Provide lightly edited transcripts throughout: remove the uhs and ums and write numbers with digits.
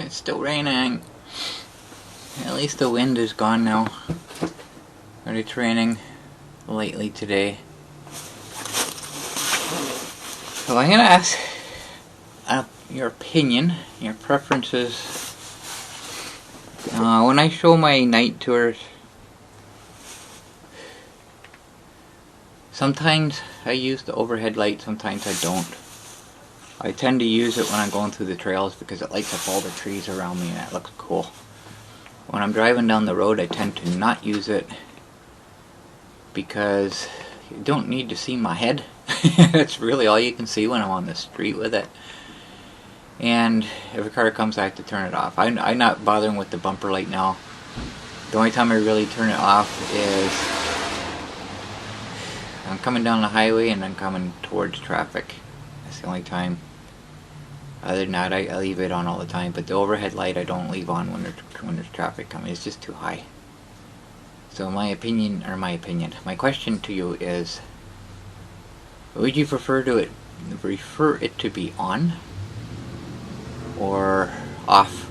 It's still raining. At least the wind is gone now. But it's raining lightly today. So I'm gonna ask your opinion, your preferences. When I show my night tours, sometimes I use the overhead light, sometimes I don't. I tend to use it when I'm going through the trails because it lights up all the trees around me and it looks cool. When I'm driving down the road, I tend to not use it because you don't need to see my head. That's really all you can see when I'm on the street with it. And if a car comes, I have to turn it off. I'm not bothering with the bumper light now. The only time I really turn it off is I'm coming down the highway and I'm coming towards traffic. That's the only time. Other than that, I leave it on all the time. But the overhead light I don't leave on when there's traffic coming. It's just too high. So my question to you is, would you prefer it to be on or off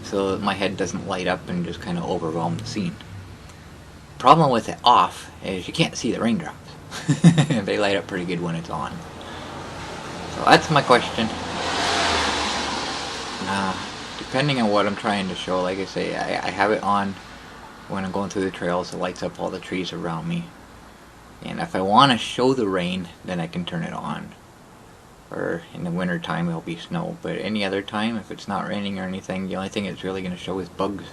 so that my head doesn't light up and just kind of overwhelm the scene? Problem with it off is you can't see the raindrops. They light up pretty good when it's on. So that's my question. Depending on what I'm trying to show, like I say, I have it on when I'm going through the trails. It lights up all the trees around me. And if I want to show the rain, then I can turn it on. Or in the winter time it'll be snow. But any other time, if it's not raining or anything, the only thing it's really going to show is bugs.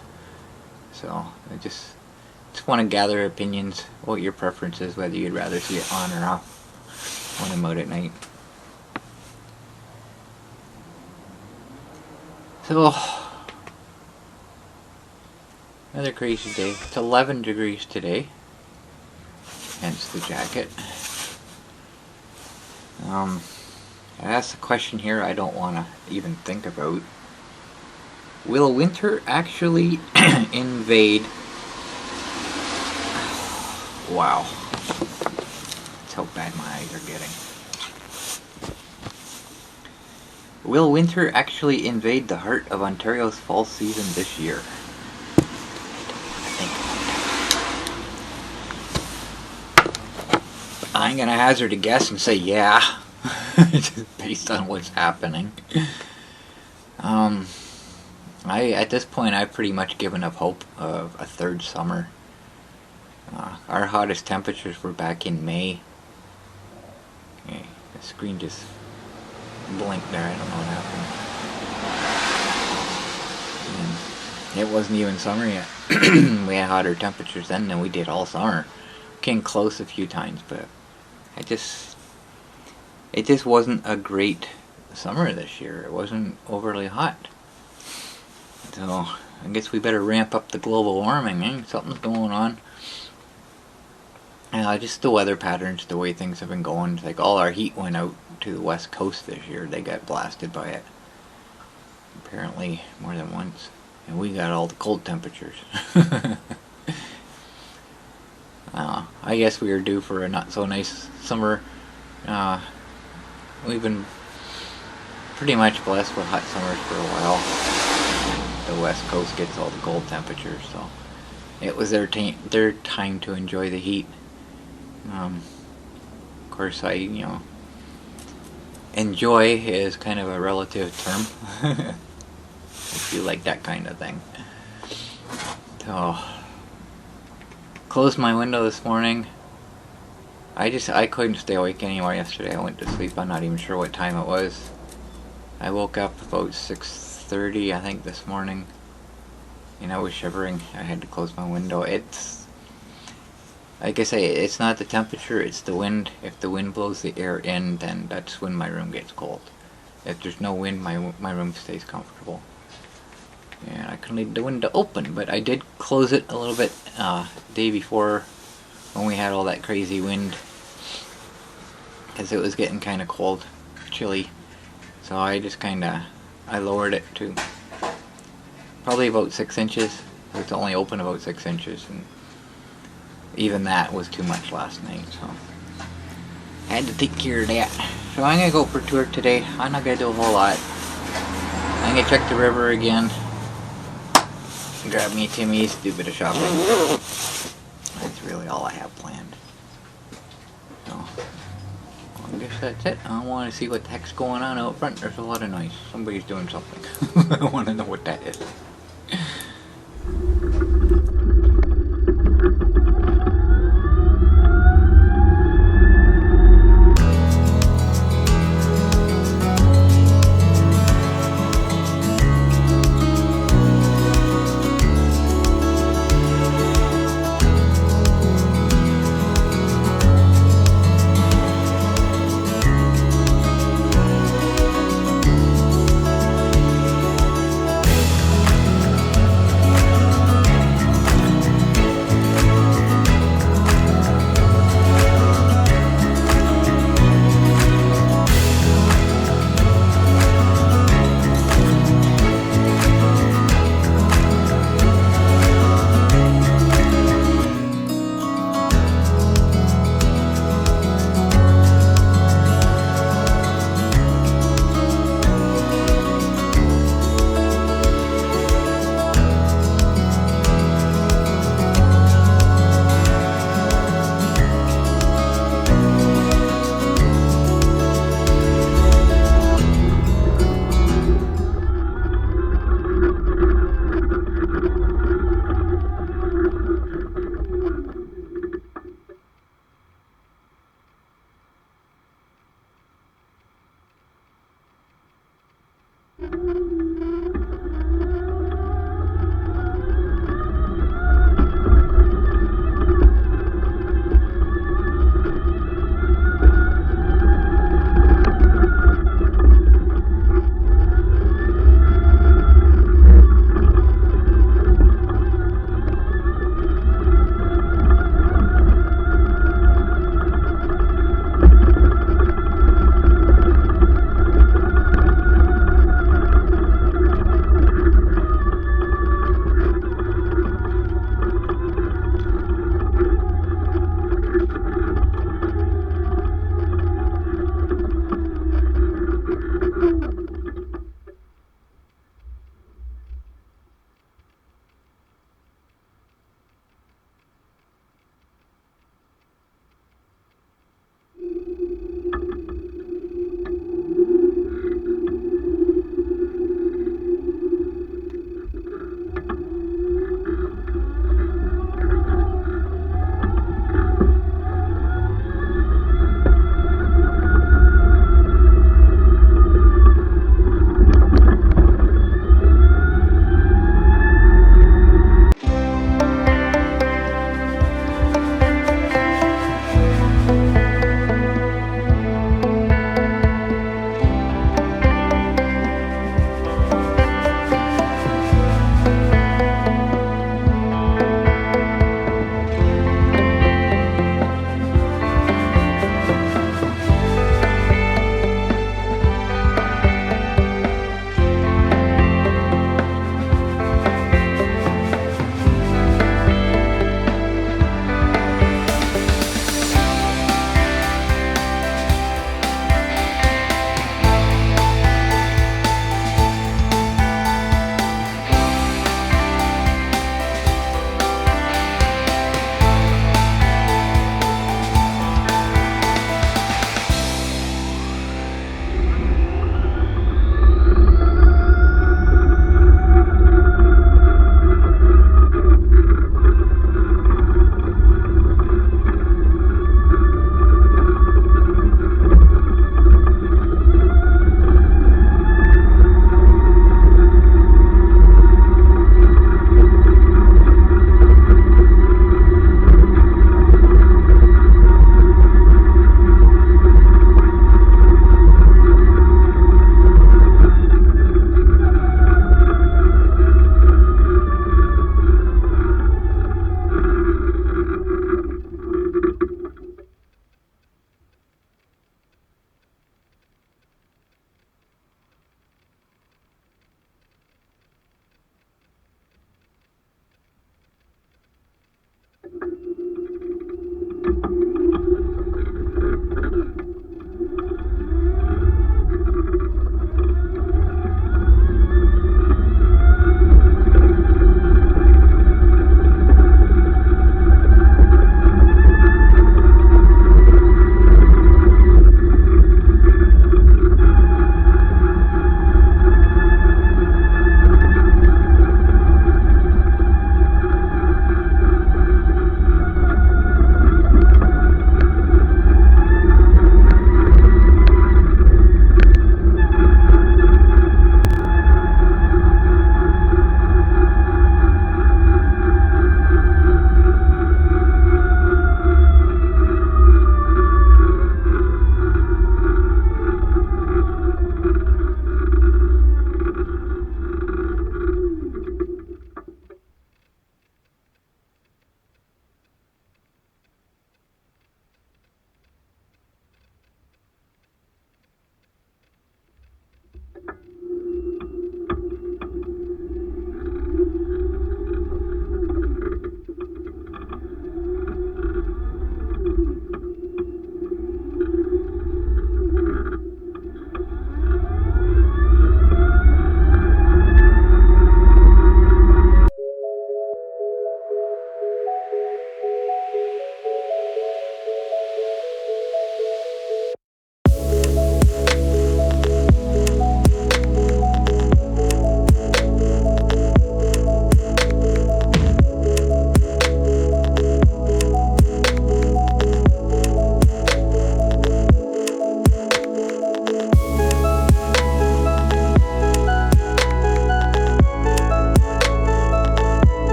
So I just want to gather opinions, what your preference is, whether you'd rather see it on or off when I'm out at night. So, another crazy day. It's 11 degrees today, hence the jacket. I asked a question here I don't want to even think about. Will winter actually invade? Wow. That's how bad my eyes are getting. Will winter actually invade the heart of Ontario's fall season this year? I'm gonna hazard a guess and say yeah, just based on what's happening. At this point I've pretty much given up hope of a third summer. Our hottest temperatures were back in May. Okay, the screen just blinked there, I don't know what happened. It wasn't even summer yet. We had hotter temperatures then than we did all summer. Came close a few times, but it just wasn't a great summer this year. It wasn't overly hot. So I guess we better ramp up the global warming, eh? Something's going on. Just the weather patterns, the way things have been going. It's like all our heat went out to the west coast this year. They got blasted by it. Apparently more than once. And we got all the cold temperatures. I guess we were due for a not so nice summer. We've been pretty much blessed with hot summers for a while. The west coast gets all the cold temperatures, so it was their time to enjoy the heat. Of course, enjoy is kind of a relative term. If you like that kind of thing. So, closed my window this morning. I couldn't stay awake anymore yesterday. I went to sleep. I'm not even sure what time it was. I woke up about 6:30, I think, this morning. And I was shivering. I had to close my window. It's, like I say, it's not the temperature, it's the wind. If the wind blows the air in, then that's when my room gets cold. If there's no wind, my room stays comfortable. And I couldn't leave the window open, but I did close it a little bit day before when we had all that crazy wind, because it was getting kind of cold, chilly. So I just I lowered it to probably about 6 inches. It's only open about 6 inches, and even that was too much last night, so I had to take care of that. So I'm gonna go for a tour today. I'm not gonna do a whole lot. I'm gonna check the river again. Grab me Timmy's, do a bit of shopping. That's really all I have planned. So, I guess that's it. I want to see what the heck's going on out front. There's a lot of noise. Somebody's doing something. I want to know what that is.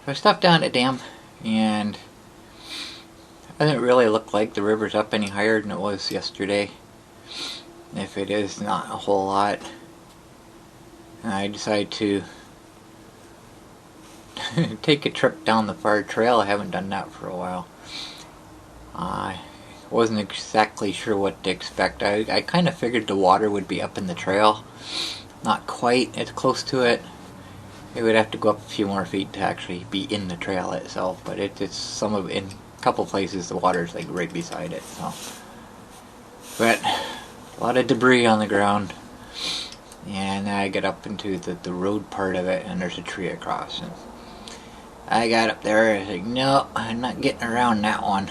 I stopped down at the dam, and it doesn't really look like the river's up any higher than it was yesterday. If it is, not a whole lot. And I decided to take a trip down the far trail. I haven't done that for a while. I wasn't exactly sure what to expect. I kind of figured the water would be up in the trail. Not quite. It's close to it. It would have to go up a few more feet to actually be in the trail itself, but it's in a couple places the water's like right beside it. So, but a lot of debris on the ground, and I get up into the road part of it, and there's a tree across. And I got up there, and I was like, no, I'm not getting around that one.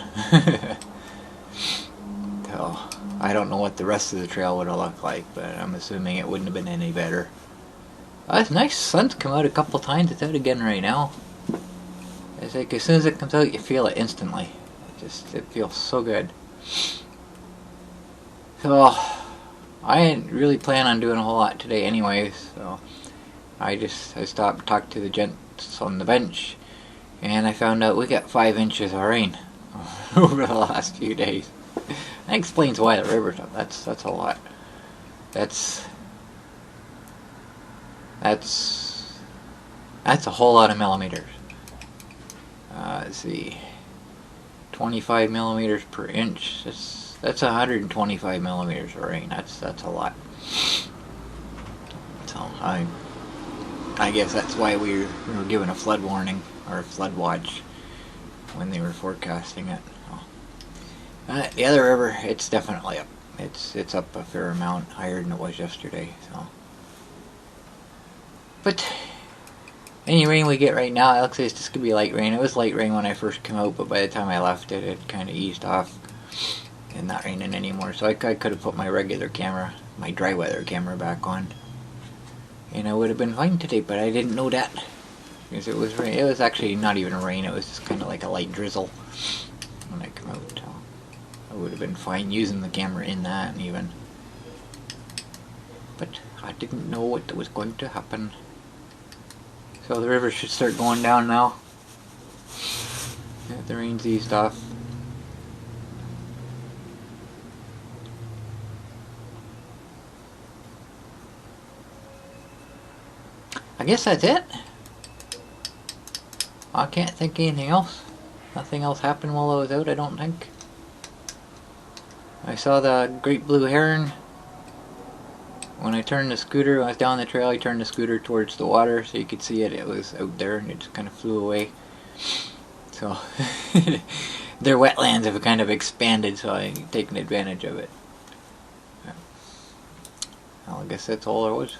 So I don't know what the rest of the trail would have looked like, but I'm assuming it wouldn't have been any better. It's nice. Sun's come out a couple times. It's out again right now. It's like as soon as it comes out, you feel it instantly. It feels so good. So I didn't really plan on doing a whole lot today anyways, so I stopped and talked to the gents on the bench, and I found out we got 5 inches of rain over the last few days. That explains why the river's up. That's a lot. That's a whole lot of millimeters. Let's see, 25 millimeters per inch. That's 125 millimeters of rain. That's a lot. So I guess that's why we were given a flood warning or a flood watch when they were forecasting it. The other river, it's definitely up. It's up a fair amount higher than it was yesterday. So, but any rain we get right now, it looks like it's just gonna be light rain. It was light rain when I first came out, but by the time I left it, it kind of eased off and not raining anymore. So I could have put my regular camera, my dry weather camera, back on, and I would have been fine today. But I didn't know that because it was rain. It was actually not even rain. It was just kind of like a light drizzle when I come out. So I would have been fine using the camera in that even. But I didn't know what was going to happen. So the river should start going down now. Yeah, the rain's eased off. I guess that's it. I can't think of anything else. Nothing else happened while I was out, I don't think. I saw the great blue heron. When I turned the scooter, when I was down the trail, I turned the scooter towards the water so you could see it. It was out there and it just kind of flew away. So, their wetlands have kind of expanded, so I've taken advantage of it. Well, I guess that's all there was.